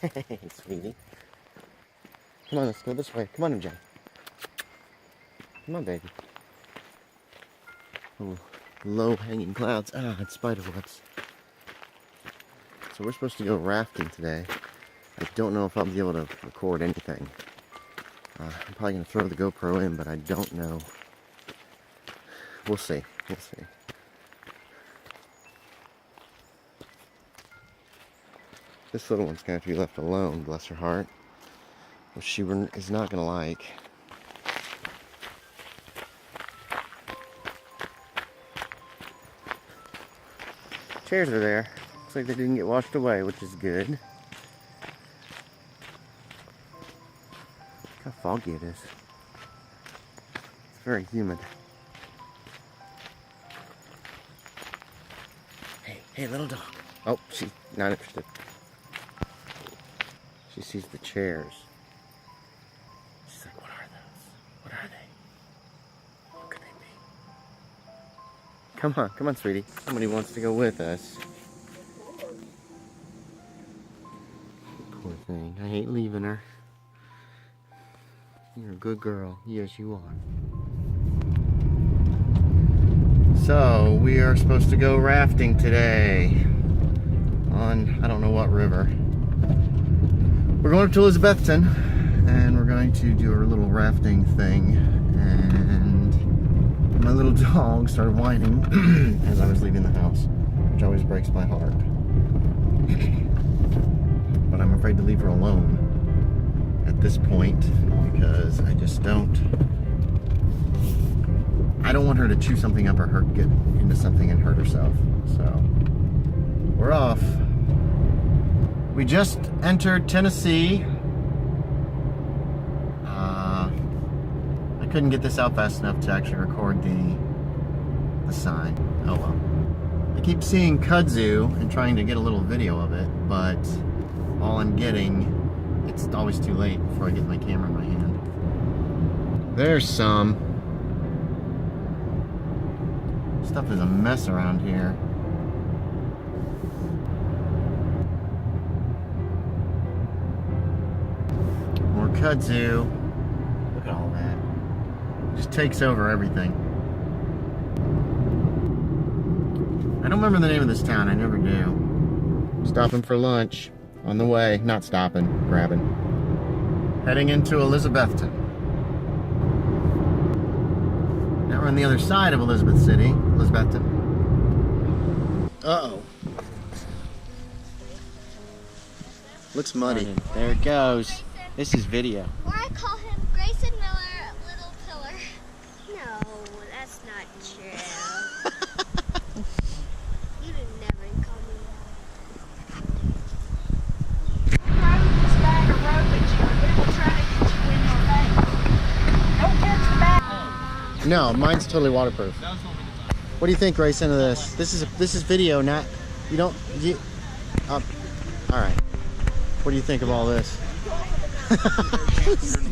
Hey, sweetie. Come on, let's go this way. Come on, MJ. Come on, baby. Oh, low-hanging clouds. Ah, it's spider webs. So we're supposed to go rafting today. I don't know if I'll be able to record anything. I'm probably going to throw the GoPro in, but I don't know. We'll see. We'll see. This little one's going to have to be left alone, bless her heart. Which she is not going to like. Chairs are there. Looks like they didn't get washed away, which is good. Look how foggy it is. It's very humid. Hey, little dog. Oh, she's not interested. She sees the chairs. She's like, what are those? What are they? What could they be? Come on, sweetie. Somebody wants to go with us. Poor thing. I hate leaving her. You're a good girl. Yes, you are. So, we are supposed to go rafting today on, I don't know what river. We're going up to Elizabethton, and we're going to do a little rafting thing, and my little dog started whining as I was leaving the house, which always breaks my heart. But I'm afraid to leave her alone at this point, because I don't want her to chew something up or get into something and hurt herself. So, we're off. We just entered Tennessee. I couldn't get this out fast enough to actually record the sign. Oh well. I keep seeing kudzu and trying to get a little video of it, but all I'm getting, it's always too late before I get my camera in my hand. There's some. Stuff is a mess around here. More kudzu. Look at all that. Just takes over everything. I don't remember the name of this town. I never do. Stopping for lunch. On the way. Not stopping. Grabbing. Heading into Elizabethton. Now we're on the other side of Elizabethton. Uh-oh. Looks muddy. There it goes. This is video. Or I call him Grayson Miller, Little Pillar. No, that's not true. You would never call me that. Driving this bag of road that you're trying to get you in your bag. Don't catch the bag. No, mine's totally waterproof. What do you think, Grayson, of this? This is video, not. You don't. All right. What do you think of all this?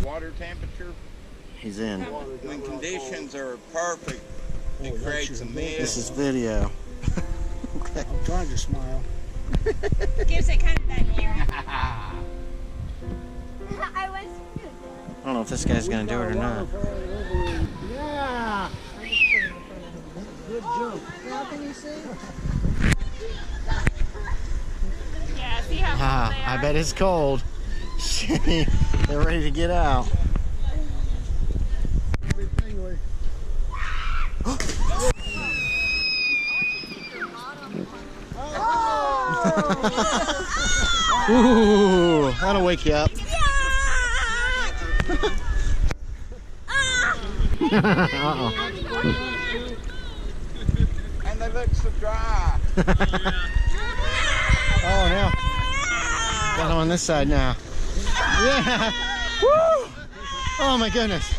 Water temperature. He's in. When conditions are perfect, it creates a mist. This is video. Okay. I'm trying to smile. Gives it kind of that era. I don't know if this guy's gonna do it or not. Yeah. Good jump. How can you see? Yeah, see how cold they are? I bet it's cold. They're ready to get out. Ooh, that'll wake you up. Uh-oh. And they look so dry. Oh, now. Got them on this side now. Yeah. Woo! Oh my goodness.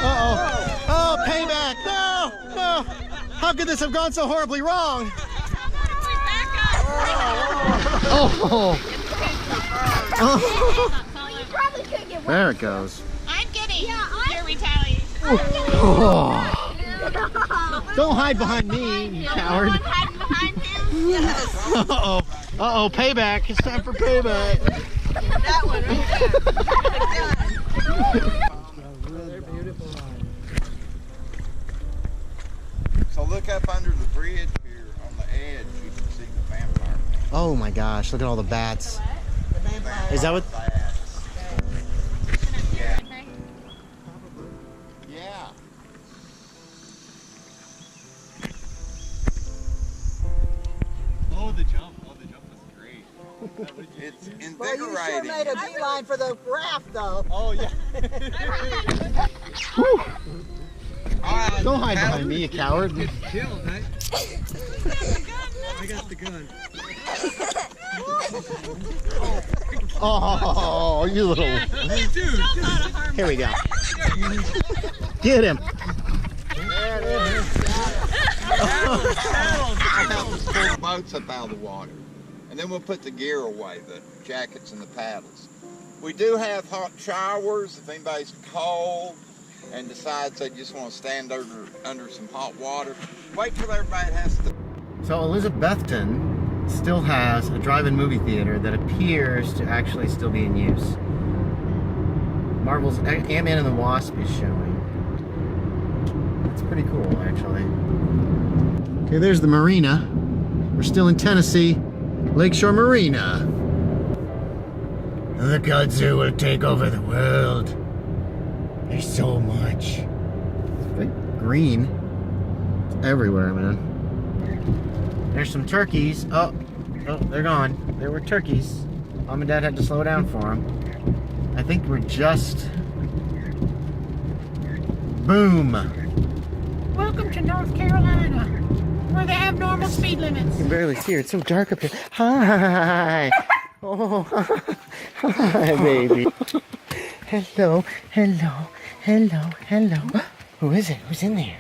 Uh-oh. Oh, payback. No, no. How could this have gone so horribly wrong? Oh. Oh. There it goes. I'm getting your retaliation. Oh. Don't hide behind me, you coward. I'm hiding behind him. Uh-oh. Uh-oh, payback. It's time for payback. That one right They're beautiful. So look up under the bridge here on the edge. You can see the vampire. Oh my gosh, look at all the bats. Is that what? Bats. Yeah. Yeah. Oh, the jump was great. It's Well, you sure invigorating. made a beeline for the raft, though. Oh, yeah. Don't hide behind me, you coward. Chill, right? I got the gun. Oh, you little. Dude. Here we go. Get him. Pull the boats up out of the water. And then we'll put the gear away, the jackets and the paddles. We do have hot showers if anybody's cold and decides they just want to stand under some hot water. Wait till everybody has to. So Elizabethton still has a drive-in movie theater that appears to actually still be in use. Marvel's Ant-Man and the Wasp is showing. It's pretty cool, actually. Okay, there's the marina. We're still in Tennessee, Lakeshore Marina. The kudzu will take over the world. There's so much. It's very green. It's everywhere, man. There's some turkeys. Oh, they're gone. There were turkeys. Mom and Dad had to slow down for them. I think we're just... Boom! Welcome to North Carolina, where they have normal speed limits. You can barely see her. It's so dark up here. Hi! Oh, hi, baby. Hello, hello, hello, hello. Who is it? Who's in there?